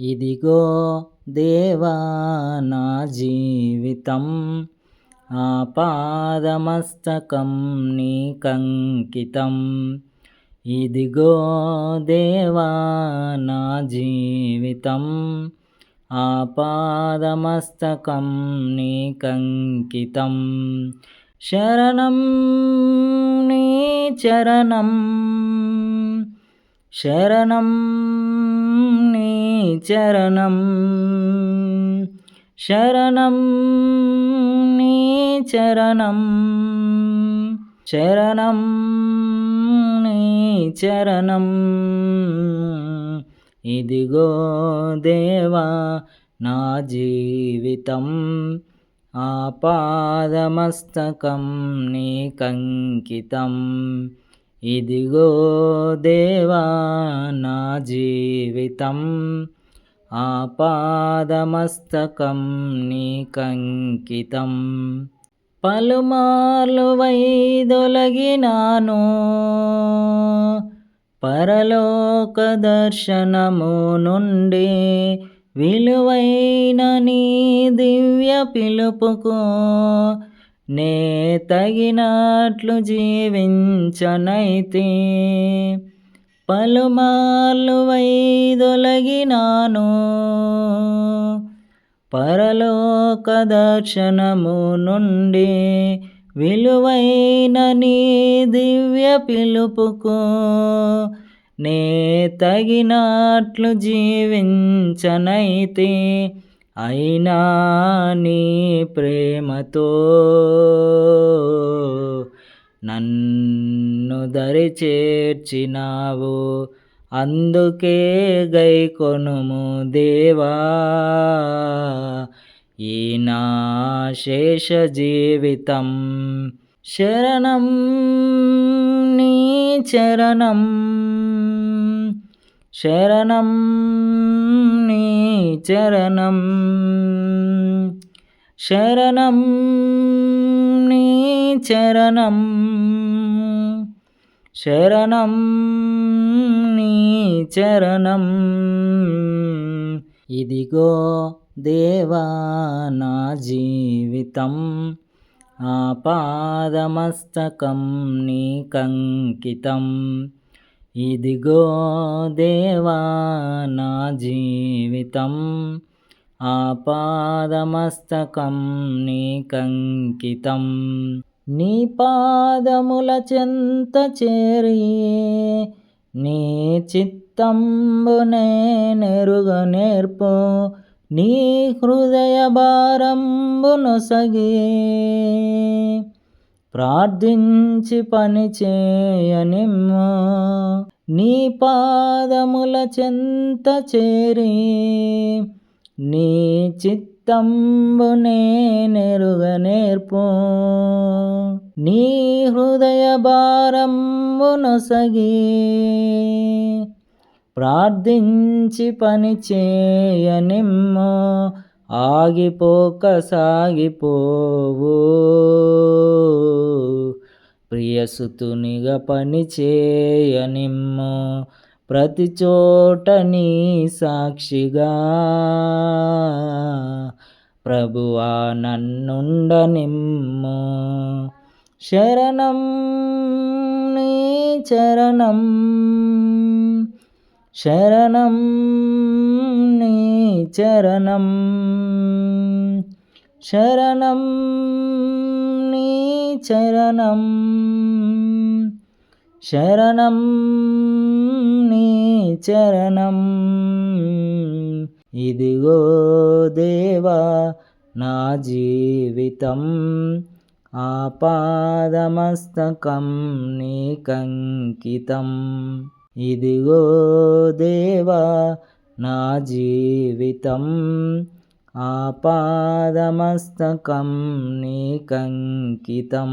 ఇదిగో దేవా నా జీవితం, ఆపాదమస్తకం నీకంకితం. ఇదిగో దేవా నా జీవితం, ఆపాదమస్తకం నీకంకితం. శరణం నీ చరణం, శరణం నీ చరణం, శరణం నీ చరణం, శరణం నీ చరణం. ఇదిగో దేవా నా జీవితం, ఆపాదమస్తకం నీకంకితం. ఇదిగో దేవా నా జీవితం, ఆపాదమస్తకం నీకంకితం. పలుమార్లు వైదొలగినాను పరలోక దర్శనము నుండి, విలువైన నీ దివ్య పిలుపుకు నే తగినట్లు జీవించనైతి. పలుమార్లు వైదొలగినాను పరలోక దర్శనము నుండి, విలువైన నీ దివ్య పిలుపుకు నే తగినట్లు జీవించనైతి. అయినా నీ ప్రేమతో నన్ను దరి చేర్చినావు, అందుకే గైకొనుము దేవా ఈ నా శేష జీవితం. శరణం నీ చరణం, శరణం నీ చరణం, శరణం నీ చరణం, శరణం నీ చరణం. ఇదిగో దేవా నా జీవితం, ఆపాదమస్తకం నీకంకితం. ఇదిగో దేవా నా జీవితం, ఆపాదమస్తకం నీకంకితం. నీ పాదముల చెంత చేరి నీ చిత్తంబునే నెరుగనేర్పు, నీ హృదయ భారంబును సగి ప్రార్థించి పని చేయనిమ్ము. నీ పాదముల చెంత చేరి నీ చిత్తంబునే నెరుగనేర్పు, నీ హృదయ భారంబును సగి ప్రార్థించి పని చేయనిమ్ము. ఆగిపోక సాగిపోవు ప్రియసుతునిగా పని చేయనిమ్ము. ప్రతి చోట నీ సాక్షిగా ప్రభువా నన్నుండనిమ్ము. శరణం నీ చరణం, శరణం నీ చరణం, శరణం నీ చరణం, శరణం నీ చరణం. ఇదిగో దేవా నా జీవితం, ఆపాదమస్తకం నీకంకితం. ఇదిగో దేవా నా జీవితం, ఆపాదమస్తకం నీకంకితం.